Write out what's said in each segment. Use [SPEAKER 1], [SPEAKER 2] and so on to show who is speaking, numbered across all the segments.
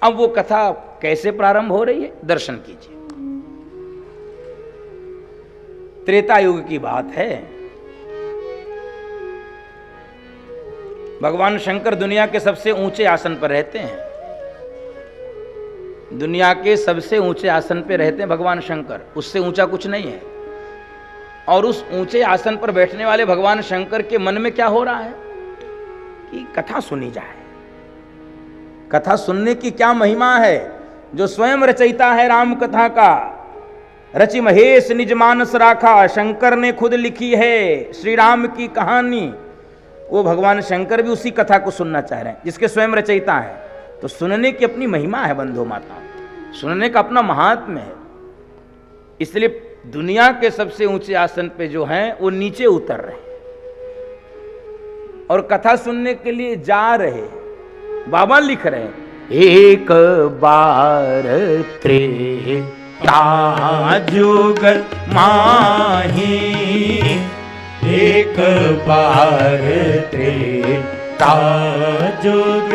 [SPEAKER 1] अब वो कथा कैसे प्रारंभ हो रही है, दर्शन कीजिए। त्रेता युग की बात है। भगवान शंकर दुनिया के सबसे ऊंचे आसन पर रहते हैं। दुनिया के सबसे ऊंचे आसन पर रहते हैं भगवान शंकर, उससे ऊंचा कुछ नहीं है। और उस ऊंचे आसन पर बैठने वाले भगवान शंकर के मन में क्या हो रहा है कि कथा सुनी जाए। कथा सुनने की क्या महिमा है। जो स्वयं रचयिता है राम कथा का, रचि महेश निज मानस राखा, शंकर ने खुद लिखी है श्री राम की कहानी। वो भगवान शंकर भी उसी कथा को सुनना चाह रहे हैं जिसके स्वयं रचयिता है। तो सुनने की अपनी महिमा है बंधु माताओं, सुनने का अपना महात्म्य है। इसलिए दुनिया के सबसे ऊंचे आसन पे जो हैं वो नीचे उतर रहे और कथा सुनने के लिए जा रहे। बाबा लिख रहे हैं, एक बार त्रेता जुग माही,
[SPEAKER 2] एक बार त्रेता जुग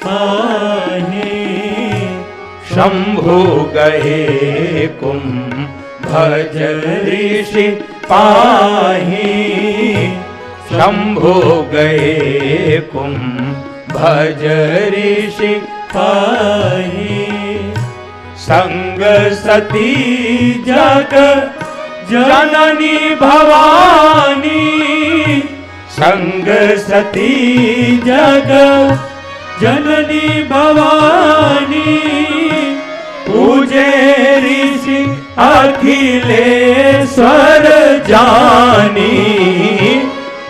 [SPEAKER 2] माही,
[SPEAKER 1] शंभु गए
[SPEAKER 2] भज ऋषि पाही,
[SPEAKER 1] शंभु
[SPEAKER 2] गए भज ऋषि पाही, संग सती जग जननी भवानी, संग सती जग जननी भवानी, पूजे ऋषि अखिलेश्वर जानी,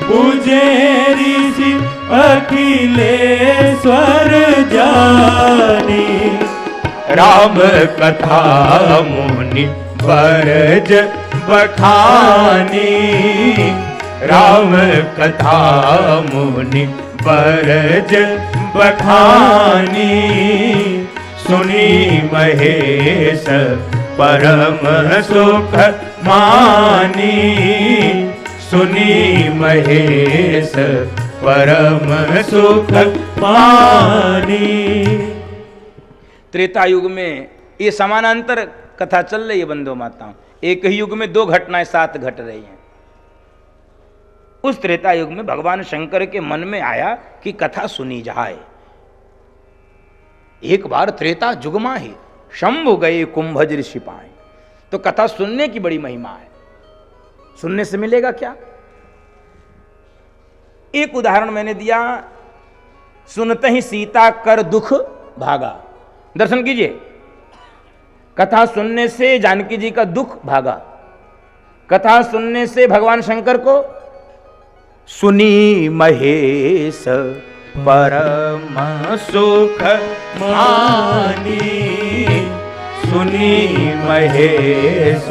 [SPEAKER 2] पूजे ऋषि अखिलेश्वर जानी, राम कथा मुनि बरज बखानी, राम कथा मुनि बरज बखानी, सुनी महेश परम सुख मानी, सुनी महेश परम सुख मानी।
[SPEAKER 1] त्रेता युग में ये समानांतर कथा चल रही है बंधु माताओं। एक ही युग में दो घटनाएं साथ घट रही हैं। उस त्रेता युग में भगवान शंकर के मन में आया कि कथा सुनी जाए। एक बार त्रेता जुगमा ही, शंभु गए कुंभज ऋषि पाए। तो कथा सुनने की बड़ी महिमा है। सुनने से मिलेगा क्या? एक उदाहरण मैंने दिया, सुनते ही सीता कर दुख भागा। दर्शन कीजिए, कथा सुनने से जानकी जी का दुख भागा। कथा सुनने से भगवान शंकर को सुनी महेश परम सुख मानी, सुनी महेश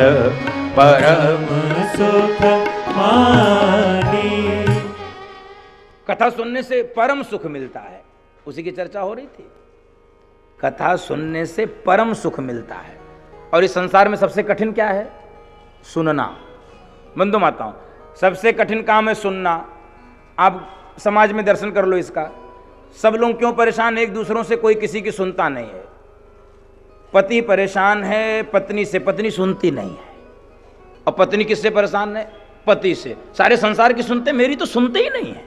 [SPEAKER 1] परम सुख मानी। कथा सुनने से परम सुख मिलता है, उसी की चर्चा हो रही थी। कथा सुनने से परम सुख मिलता है। और इस संसार में सबसे कठिन क्या है? सुनना। बंधु माताओं, सबसे कठिन काम है सुनना। आप समाज में दर्शन कर लो इसका। सब लोग क्यों परेशान है एक दूसरों से? कोई किसी की सुनता नहीं है। पति परेशान है पत्नी से, पत्नी सुनती नहीं है। और पत्नी किससे परेशान है? पति से। सारे संसार की सुनते, मेरी तो सुनते ही नहीं है,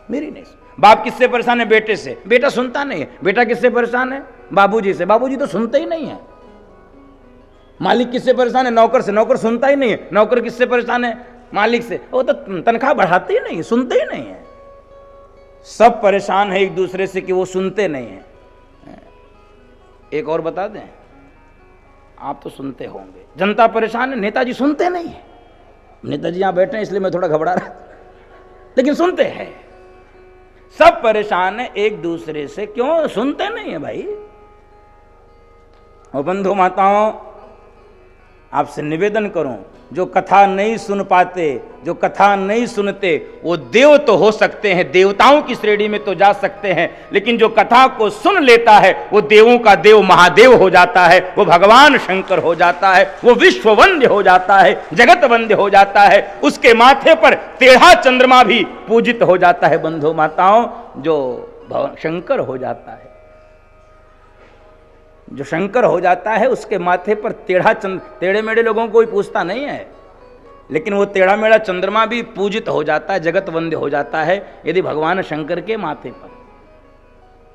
[SPEAKER 1] मेरी नहीं। बाप किससे परेशान है? बेटे से। बेटा सुनता नहीं है। बेटा किससे परेशान है? बाबूजी से। बाबूजी तो सुनते ही नहीं है। मालिक किससे परेशान है? नौकर से। नौकर सुनता ही नहीं है। नौकर किससे परेशान है? मालिक से। वो तो तनख्वाह बढ़ाते ही नहीं, सुनते ही नहीं है। सब परेशान है एक दूसरे से कि वो सुनते नहीं है। एक और बता दें, आप तो सुनते होंगे, जनता परेशान है, नेताजी सुनते नहीं है। नेताजी यहां बैठे हैं इसलिए मैं थोड़ा घबरा रहा था, लेकिन सुनते हैं। सब परेशान है एक दूसरे से, क्यों? सुनते नहीं है भाई। और बंधु माताओं, आपसे निवेदन करूं, जो कथा नहीं सुन पाते, जो कथा नहीं सुनते, वो देव तो हो सकते हैं, देवताओं की श्रेणी में तो जा सकते हैं, लेकिन जो कथा को सुन लेता है वो देवों का देव महादेव हो जाता है, वो भगवान शंकर हो जाता है, वो विश्ववंद्य हो जाता है, जगत वंद्य हो जाता है। उसके माथे पर टेढ़ा चंद्रमा भी पूजित हो जाता है बंधु माताओं, जो शंकर हो जाता है। जो शंकर हो जाता है उसके माथे पर टेढ़े मेढ़े लोगों को कोई पूछता नहीं है, लेकिन वो टेढ़ा मेढ़ा चंद्रमा भी पूजित हो जाता है, जगत वंद्य हो जाता है यदि भगवान शंकर के माथे पर।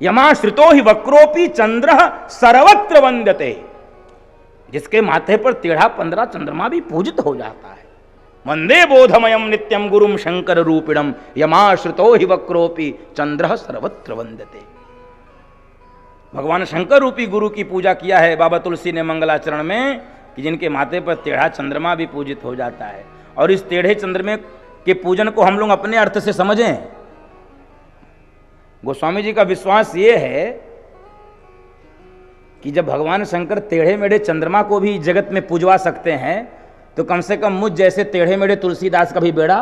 [SPEAKER 1] यमाश्रितो ही वक्रोपी चंद्र सर्वत्र वंद्यते, जिसके माथे पर टेढ़ा 15 चंद्रमा भी पूजित हो जाता है। वंदे बोधमयम नित्यम गुरुम शंकर रूपिणम यमाश्रितो ही वक्रोपी चंद्र सर्वत्र वंद्यते। भगवान शंकर रूपी गुरु की पूजा किया है बाबा तुलसी ने मंगलाचरण में कि जिनके माथे पर टेढ़ा चंद्रमा भी पूजित हो जाता है। और इस टेढ़े चंद्रमा के पूजन को हम लोग अपने अर्थ से समझें। गोस्वामी जी का विश्वास ये है कि जब भगवान शंकर टेढ़े मेढ़े चंद्रमा को भी जगत में पूजवा सकते हैं तो कम से कम मुझ जैसे टेढ़े मेढ़े तुलसीदास का भी बेड़ा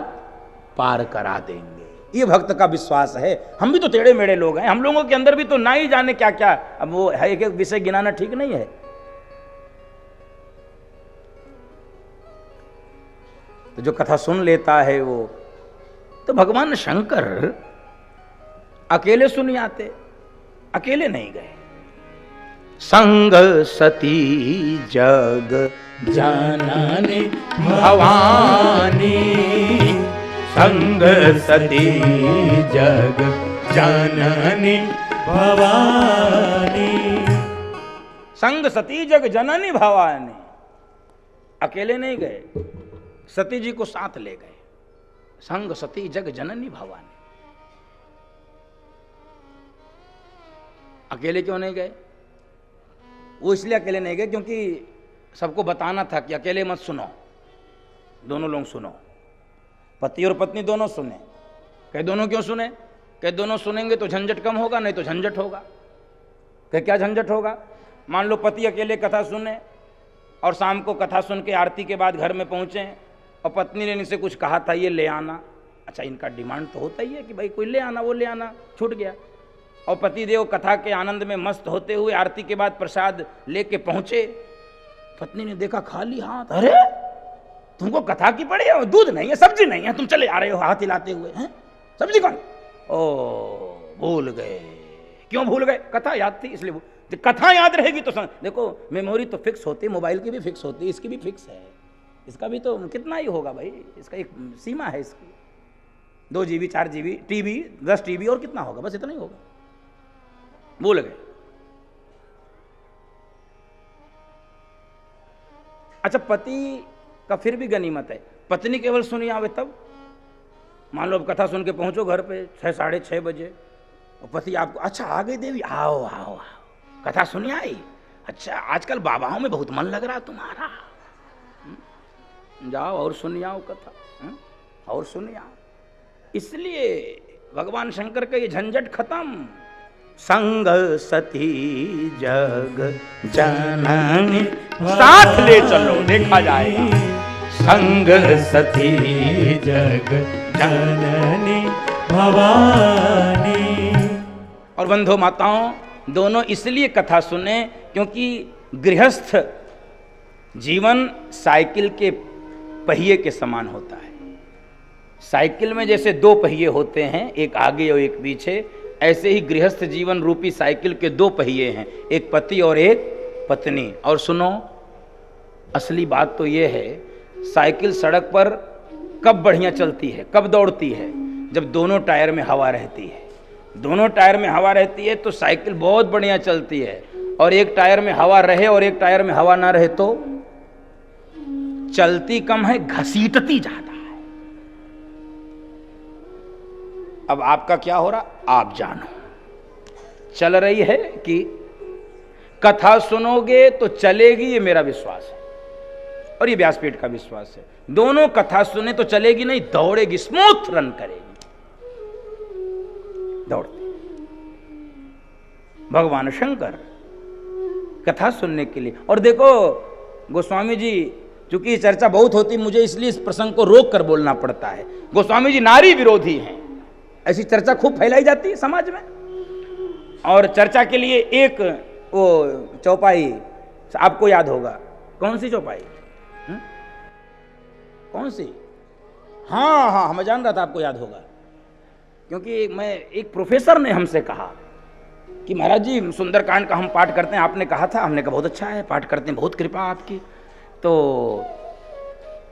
[SPEAKER 1] पार करा देंगे। ये भक्त का विश्वास है। हम भी तो टेढ़े मेढ़े लोग हैं, हम लोगों के अंदर भी तो ना ही जाने क्या क्या, अब वो है एक विषय गिनाना ठीक नहीं है। तो जो कथा सुन लेता है वो, तो भगवान शंकर अकेले सुन आते, अकेले नहीं गए। संग सती जग जननी भवानी, संग सती जग जननी भवानी, संग सती जग जननी भवानी। अकेले नहीं गए, सती जी को साथ ले गए। संग सती जग जननी भवानी। अकेले क्यों नहीं गए? वो इसलिए अकेले नहीं गए क्योंकि सबको बताना था कि अकेले मत सुनो, दोनों लोग सुनो, पति और पत्नी दोनों सुने। कहे दोनों क्यों सुने? कहे दोनों सुनेंगे तो झंझट कम होगा, नहीं तो झंझट होगा। कहे क्या झंझट होगा? मान लो पति अकेले कथा सुने और शाम को कथा सुन के आरती के बाद घर में पहुंचे और पत्नी ने इनसे कुछ कहा था ये ले आना। अच्छा, इनका डिमांड तो होता ही है कि भाई कोई ले आना, वो ले आना, छूट गया। और पति देव कथा के आनंद में मस्त होते हुए आरती के बाद प्रसाद लेके पहुंचे। पत्नी ने देखा खाली हाथ। अरे तुमको कथा की पड़ी है, दूध नहीं है, सब्जी नहीं है, तुम चले आ रहे हो हाथ हिलाते हुए हैं, सब्जी कौन? ओ भूल गए। क्यों भूल गए? कथा याद थी इसलिए। कथा याद रहेगी तो देखो मेमोरी तो फिक्स होती, मोबाइल की भी फिक्स होती, इसकी भी फिक्स है। इसका भी तो कितना ही होगा भाई, इसका एक सीमा है इसकी। 2 GB 4 GB टीवी 10 TB और कितना होगा, बस इतना ही होगा। भूल गए। अच्छा, पति का फिर भी गनीमत है, पत्नी केवल सुनी आवे तब। मान लो अब कथा सुन के पहुंचो घर पे 6 साढ़े 6 बजे और पति आपको, अच्छा आ गई देवी, आओ आओ आओ, कथा सुनी आई। अच्छा आजकल बाबाओं में बहुत मन लग रहा तुम्हारा, जाओ और सुन आओ कथा, और सुन आओ। इसलिए भगवान शंकर का ये झंझट खत्म। संग सती जग जननी, साथ ले चलो देखा जाएगा। संग सती जग जननी भवानी। और बंधु माताओं, दोनों इसलिए कथा सुने क्योंकि गृहस्थ जीवन साइकिल के पहिए के समान होता है। साइकिल में जैसे 2 पहिए होते हैं, एक आगे और एक पीछे, ऐसे ही गृहस्थ जीवन रूपी साइकिल के 2 पहिए हैं, एक पति और एक पत्नी। और सुनो, असली बात तो ये है, साइकिल सड़क पर कब बढ़िया चलती है, कब दौड़ती है? जब दोनों टायर में हवा रहती है। दोनों टायर में हवा रहती है तो साइकिल बहुत बढ़िया चलती है। और एक टायर में हवा रहे और एक टायर में हवा ना रहे तो चलती कम है, घसीटती ज्यादा है। अब आपका क्या हो रहा आप जानो। चल रही है कि कथा सुनोगे तो चलेगी, ये मेरा विश्वास है और ये व्यासपीठ का विश्वास है। दोनों कथा सुने तो चलेगी नहीं, दौड़ेगी, स्मूथ रन करेगी, दौड़ती। भगवान शंकर कथा सुनने के लिए। और देखो गोस्वामी जी, चूंकि चर्चा बहुत होती, मुझे इसलिए इस प्रसंग को रोक कर बोलना पड़ता है। गोस्वामी जी नारी विरोधी हैं, ऐसी चर्चा खूब फैलाई जाती है समाज में। और चर्चा के लिए एक वो चौपाई आपको याद होगा, कौन सी चौपाई? कौन सी? हाँ हाँ, मैं जान रहा था आपको याद होगा, क्योंकि मैं एक प्रोफेसर ने हमसे कहा कि महाराज जी सुंदरकांड का हम पाठ करते हैं, आपने कहा था। हमने कहा बहुत अच्छा है, पाठ करते हैं, बहुत कृपा आपकी। तो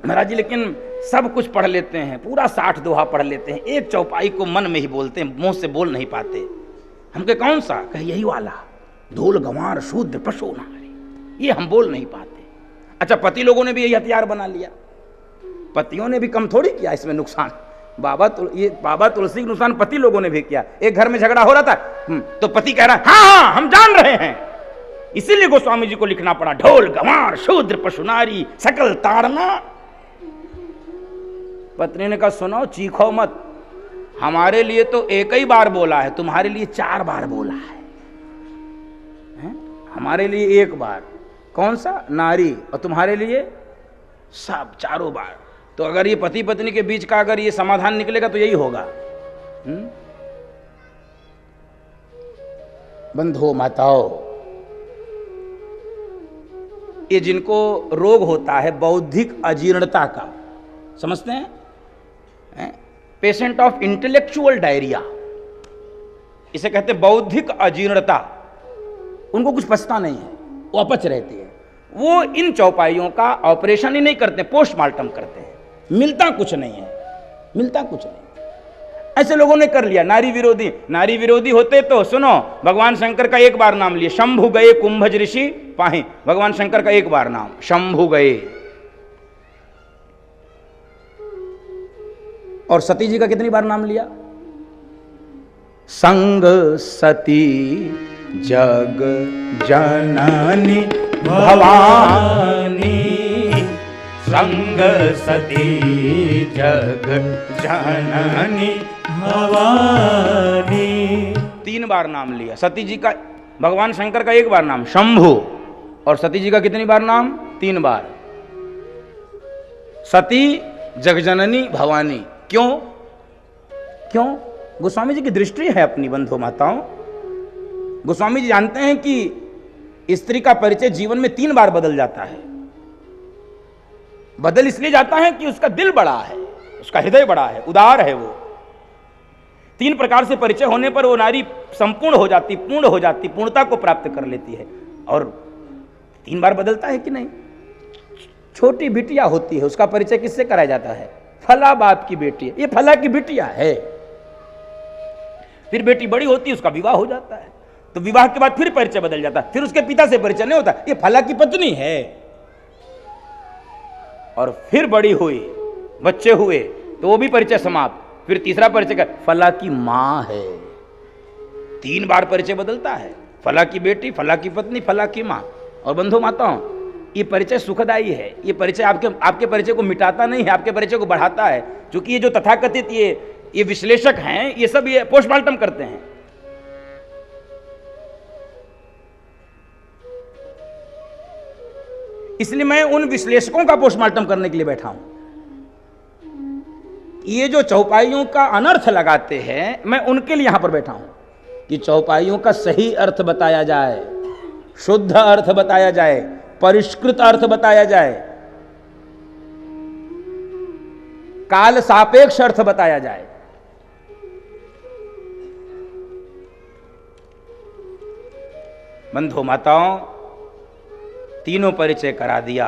[SPEAKER 1] महाराज जी लेकिन सब कुछ पढ़ लेते हैं, पूरा 60 दोहा पढ़ लेते हैं, एक चौपाई को मन में ही बोलते हैं, मुंह से बोल नहीं पाते। हम कहे कौन सा? कहे यही वाला, धूल गंवार शूद्र पशु नारी, ये हम बोल नहीं पाते। अच्छा, पति लोगों ने भी यही हथियार बना लिया। पतियों ने भी कम थोड़ी किया इसमें नुकसान। बाबा तुलसी के नुकसान पति लोगों ने भी किया। एक घर में झगड़ा हो रहा था, तो पति कह रहा हाँ हम जान रहे हैं, इसीलिए गोस्वामी जी को लिखना पड़ा, ढोल गंवार शूद्र पशु नारी सकल ताड़ना। पत्नी ने कहा सुनो, चीखो मत, हमारे लिए तो एक ही बार बोला है, तुम्हारे लिए 4 बार बोला है? हमारे लिए 1 बार, कौन सा? नारी, और तुम्हारे लिए सब 4 बार। तो अगर ये पति पत्नी के बीच का अगर ये समाधान निकलेगा तो यही होगा। बंधुओं माताओं, ये जिनको रोग होता है बौद्धिक अजीर्णता का, समझते हैं? पेशेंट ऑफ इंटेलेक्चुअल डायरिया, इसे कहते हैं बौद्धिक अजीर्णता। उनको कुछ पचता नहीं है, वो अपच रहती है। वो इन चौपाइयों का ऑपरेशन ही नहीं करते, पोस्टमार्टम करते हैं। मिलता कुछ नहीं है, मिलता कुछ नहीं। ऐसे लोगों ने कर लिया। नारी विरोधी, नारी विरोधी होते तो सुनो, भगवान शंकर का 1 बार नाम लिए, शंभु गए कुंभज ऋषि पाहि। भगवान शंकर का 1 बार नाम, शंभु गए। और सती जी का कितनी बार नाम लिया? संग सती जग जननी भवानी, संग सती जग जननी भवानी। 3 बार नाम लिया। सती जी का, भगवान शंकर का 1 बार नाम शंभु, और सती जी का कितनी बार नाम? 3 बार। सती जगजननी भवानी। क्यों? क्यों? गोस्वामी जी की दृष्टि है अपनी, बंधु माताओं। गोस्वामी जी जानते हैं कि स्त्री का परिचय जीवन में 3 बार बदल जाता है। बदल इसलिए जाता है कि उसका दिल बड़ा है, उसका हृदय बड़ा है, उदार है वो। 3 प्रकार से परिचय होने पर वो नारी संपूर्ण हो जाती, पूर्ण हो जाती, पूर्णता को प्राप्त कर लेती है। और 3 बार बदलता है कि नहीं? छोटी बिटिया होती है, उसका परिचय किससे कराया जाता है? फला बाप की बेटी है, ये फला की बिटिया है। फिर बेटी बड़ी होती है, उसका विवाह हो जाता है, तो विवाह के बाद फिर परिचय बदल जाता है। फिर उसके पिता से परिचय नहीं होता, ये फला की पत्नी है। और फिर बड़ी हुई, बच्चे हुए, तो वो भी परिचय समाप्त। फिर तीसरा परिचय का फला की मां है। 3 बार परिचय बदलता है, फला की बेटी, फला की पत्नी, फला की मां। और बंधु माताओं, ये परिचय सुखदायी है। ये परिचय आपके परिचय को मिटाता नहीं है, आपके परिचय को बढ़ाता है। क्योंकि ये जो तथाकथित ये विश्लेषक हैं, ये सब ये पोस्टमार्टम करते हैं। इसलिए मैं उन विश्लेषकों का पोस्टमार्टम करने के लिए बैठा हूं। ये जो चौपाइयों का अनर्थ लगाते हैं, मैं उनके लिए यहां पर बैठा हूं कि चौपाइयों का सही अर्थ बताया जाए, शुद्ध अर्थ बताया जाए, परिष्कृत अर्थ बताया जाए, काल सापेक्ष अर्थ बताया जाए। बंधु माताओं, तीनों परिचय करा दिया।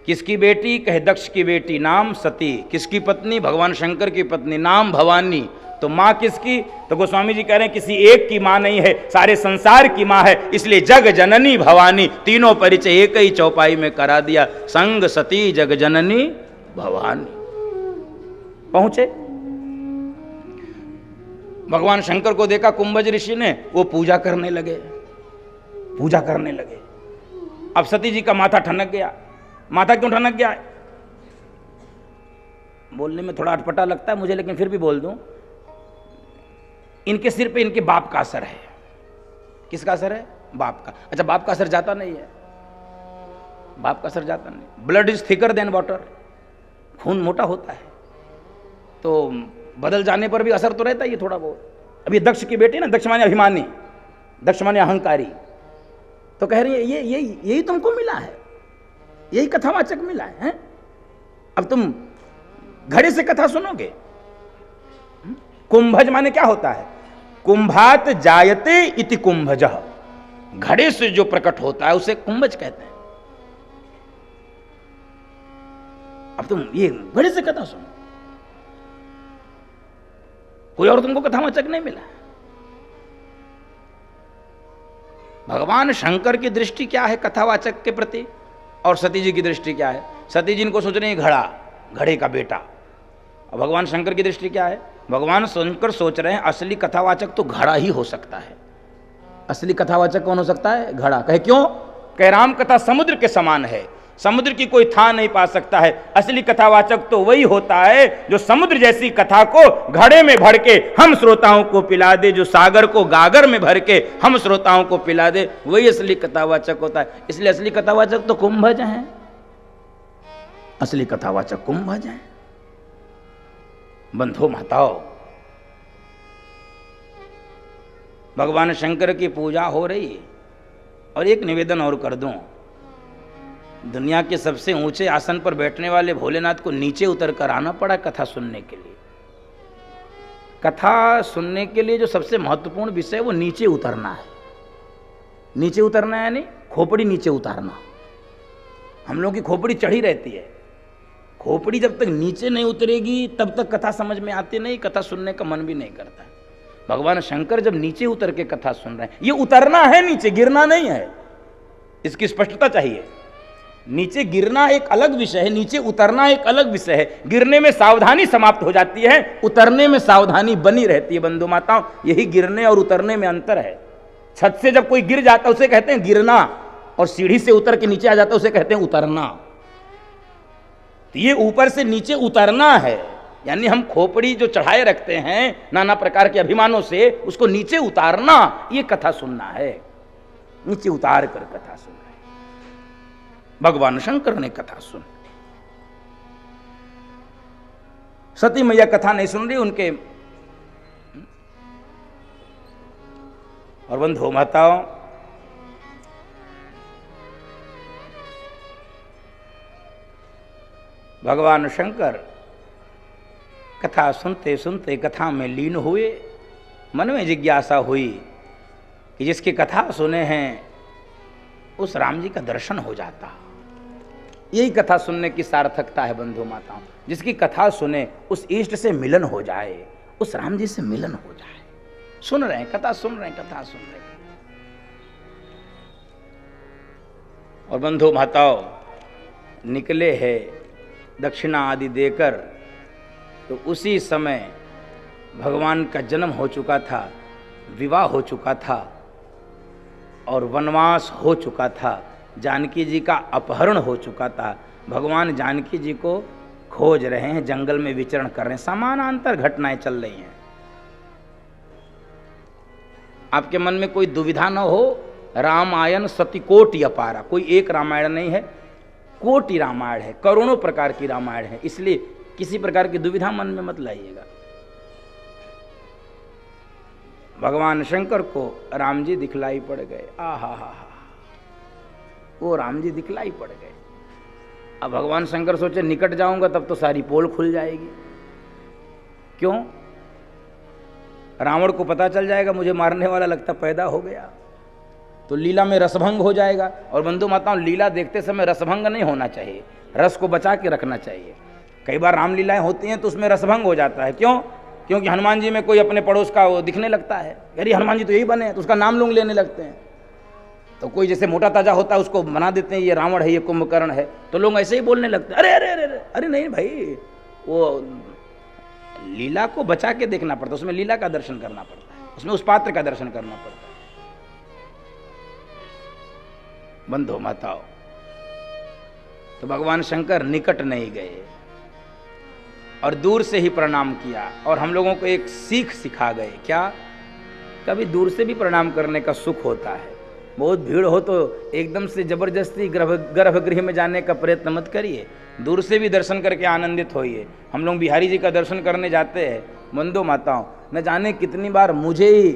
[SPEAKER 1] किसकी बेटी? कहे दक्ष की बेटी, नाम सती। किसकी पत्नी? भगवान शंकर की पत्नी, नाम भवानी। तो मां किसकी? तो गोस्वामी जी कह रहे हैं किसी एक की मां नहीं है, सारे संसार की मां है, इसलिए जग जननी भवानी। तीनों परिचय एक ही चौपाई में करा दिया, संग सती जग जननी भवानी। पहुंचे, भगवान शंकर को देखा कुंभज ऋषि ने, वो पूजा करने लगे, पूजा करने लगे। अब सती जी का माथा ठनक गया। माथा क्यों ठनक गया? बोलने में थोड़ा अटपटा लगता है मुझे, लेकिन फिर भी बोल दूं। इनके सिर पे इनके बाप का असर है। किसका असर है? बाप का। अच्छा, बाप का असर जाता नहीं है, बाप का असर जाता नहीं। Blood is thicker than water, खून मोटा होता है, तो बदल जाने पर भी असर तो रहता ही है थोड़ा बहुत। अभी दक्ष की बेटी ना, दक्ष माने अभिमानी, दक्ष माने अहंकारी, तो कह रही है यही तुमको मिला है, यही कथावाचक मिला है? अब तुम घड़े से कथा सुनोगे? कुंभज माने क्या होता है? कुंभात जायते इति कुंभजः, घड़े से जो प्रकट होता है उसे कुंभज कहते हैं। अब तुम ये घड़े से कथा सुनो, कोई और तुमको कथावाचक नहीं मिला। भगवान शंकर की दृष्टि क्या है कथावाचक के प्रति, और सती जी की दृष्टि क्या है? सती जी इनको सोच रहे हैं घड़ा, घड़े का बेटा। और भगवान शंकर की दृष्टि क्या है? भगवान शंकर सोच रहे हैं असली कथावाचक तो घड़ा ही हो सकता है। असली कथावाचक कौन हो सकता है? घड़ा। कहे क्यों? कहे राम कथा समुद्र के समान है, समुद्र की कोई था नहीं पा सकता है। असली कथावाचक तो वही होता है जो समुद्र जैसी कथा को घड़े में भर के हम श्रोताओं को पिला दे, जो सागर को गागर में भर के हम श्रोताओं को पिला दे, वही असली कथावाचक होता है। इसलिए असली कथावाचक तो कुंभज हैं, असली कथावाचक कुंभज हैं। बंधु माताओं, भगवान शंकर की पूजा हो रही है। और एक निवेदन और कर दूं, दुनिया के सबसे ऊंचे आसन पर बैठने वाले भोलेनाथ को नीचे उतर कर आना पड़ा कथा सुनने के लिए। कथा सुनने के लिए जो सबसे महत्वपूर्ण विषय है वो नीचे उतरना है। नीचे उतरना है यानी खोपड़ी नीचे उतारना। हम लोगों की खोपड़ी चढ़ी रहती है, खोपड़ी जब तक नीचे नहीं उतरेगी तब तक कथा समझ में आती नहीं, कथा सुनने का मन भी नहीं करता है। भगवान शंकर जब नीचे उतर के कथा सुन रहे हैं, ये उतरना है नीचे, गिरना नहीं है, इसकी स्पष्टता चाहिए। नीचे गिरना एक अलग विषय है, नीचे उतरना एक अलग विषय है। गिरने में सावधानी समाप्त हो जाती है, उतरने में सावधानी बनी रहती है। बंधु माताओं, यही गिरने और उतरने में अंतर है। छत से जब कोई गिर जाता है उसे कहते हैं गिरना, और सीढ़ी से उतर के नीचे आ जाता है उसे कहते हैं उतरना। तो ये ऊपर से नीचे उतरना है, यानी हम खोपड़ी जो चढ़ाए रखते हैं नाना प्रकार के अभिमानों से, उसको नीचे उतारना, ये कथा सुनना है। नीचे उतार कर कथा सुन रहे हैं। भगवान शंकर ने कथा सुन, सती मैया कथा नहीं सुन रही उनके। और बंधु माताओं, भगवान शंकर कथा सुनते सुनते कथा में लीन हुए। मन में जिज्ञासा हुई कि जिसकी कथा सुने हैं उस राम जी का दर्शन हो जाता। यही कथा सुनने की सार्थकता है बंधु माताओं। जिसकी कथा सुने उस इष्ट से मिलन हो जाए, उस राम जी से मिलन हो जाए। सुन रहे हैं, कथा सुन रहे हैं, कथा सुन रहे हैं। और बंधु माताओं, निकले हैं दक्षिणा आदि देकर, तो उसी समय भगवान का जन्म हो चुका था, विवाह हो चुका था और वनवास हो चुका था। जानकी जी का अपहरण हो चुका था। भगवान जानकी जी को खोज रहे हैं, जंगल में विचरण कर रहे हैं। समानांतर घटनाएं चल रही हैं। आपके मन में कोई दुविधा न हो, रामायण सतिकोटि अपारा, कोई एक रामायण नहीं है, कोटि रामायण है, करोड़ों प्रकार की रामायण है। इसलिए किसी प्रकार की दुविधा मन में मत लाइएगा। भगवान शंकर को राम जी दिखलाई पड़ गए। आहा, वो राम जी दिखलाई पड़ गए। अब भगवान शंकर सोचे निकट जाऊंगा तब तो सारी पोल खुल जाएगी। क्यों? रावण को पता चल जाएगा मुझे मारने वाला लगता पैदा हो गया, तो लीला में रसभंग हो जाएगा। और बंधु माताओं, लीला देखते समय रसभंग नहीं होना चाहिए, रस को बचा के रखना चाहिए। कई बार रामलीलाएं होती हैं तो उसमें रसभंग हो जाता है। क्यों? क्योंकि हनुमान जी में कोई अपने पड़ोस का वो दिखने लगता है, अरे हनुमान जी तो यही बने, तो उसका नाम लोग लेने लगते हैं। तो कोई जैसे मोटा ताजा होता है उसको बना देते हैं ये रावण है, ये कुंभकर्ण है, तो लोग ऐसे ही बोलने लगते हैं। अरे अरे अरे अरे नहीं भाई, वो लीला को बचा के देखना पड़ता है, उसमें लीला का दर्शन करना पड़ता है, उसमें उस पात्र का दर्शन करना पड़ता है। बंधु माताओं, तो भगवान शंकर निकट नहीं गए और दूर से ही प्रणाम किया। और हम लोगों को एक सीख सिखा गए। क्या? कभी दूर से भी प्रणाम करने का सुख होता है। बहुत भीड़ हो तो एकदम से जबरदस्ती गर्भगृह में जाने का प्रयत्न मत करिए, दूर से भी दर्शन करके आनंदित होइए। हम लोग बिहारी जी का दर्शन करने जाते हैं, बंधु माताओं, न जाने कितनी बार मुझे ही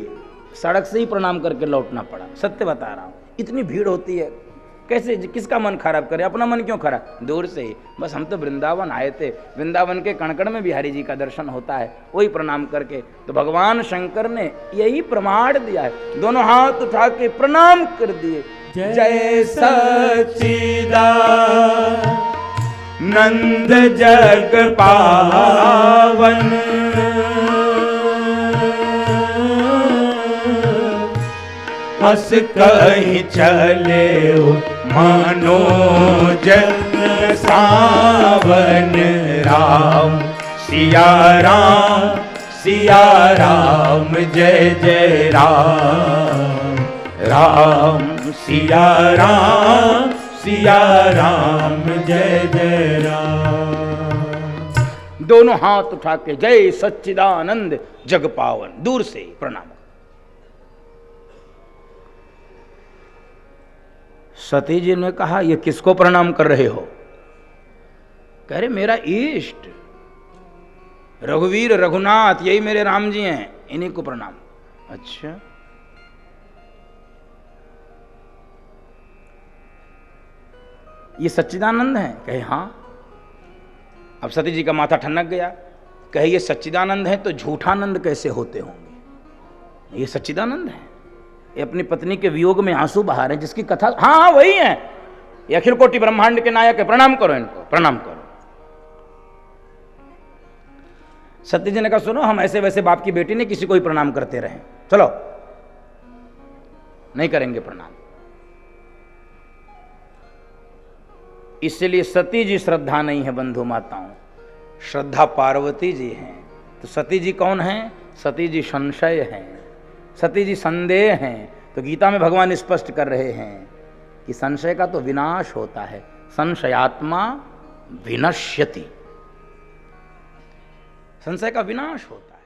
[SPEAKER 1] सड़क से ही प्रणाम करके लौटना पड़ा। सत्य बता रहा हूँ, इतनी भीड़ होती है। कैसे, किसका मन खराब करे, अपना मन क्यों खराब, दूर से ही। बस हम तो वृंदावन आए थे, वृंदावन के कण-कण में बिहारी जी का दर्शन होता है, वही प्रणाम करके। तो भगवान शंकर ने यही प्रमाण दिया है, दोनों हाथ उठा के प्रणाम कर दिए।
[SPEAKER 2] जय सच्चिदानंद जग पावन, हस कहीं चले मनोज सावन, राम सिया राम जय जय राम, राम सिया राम जय जय राम।
[SPEAKER 1] दोनों हाथ उठा के जय सच्चिदानंद जग पावन, दूर से ही प्रणाम। सती जी ने कहा, ये किसको प्रणाम कर रहे हो? कह रहे मेरा इष्ट रघुवीर रघुनाथ, यही मेरे राम जी हैं, इन्हीं को प्रणाम। अच्छा, ये सच्चिदानंद हैं? कहे हाँ। अब सती जी का माथा ठनक गया। कहे ये सच्चिदानंद है तो झूठानंद कैसे होते होंगे? ये सच्चिदानंद है, ये अपनी पत्नी के वियोग में आंसू बहा रहे हैं, जिसकी कथा, हाँ वही है, ये अखिल कोटि ब्रह्मांड के नायक है, प्रणाम करो इनको, प्रणाम करो। सत्य जी ने कहा, सुनो, हम ऐसे वैसे बाप की बेटी ने किसी को ही प्रणाम करते रहे, चलो नहीं करेंगे प्रणाम। इसलिए सती जी श्रद्धा नहीं है बंधु माताओं, श्रद्धा पार्वती जी हैं। तो सती जी कौन हैं? सती जी संशय हैं, सती जी संदेह हैं। तो गीता में भगवान स्पष्ट कर रहे हैं कि संशय का तो विनाश होता है, संशयात्मा विनश्यति, संशय का विनाश होता है।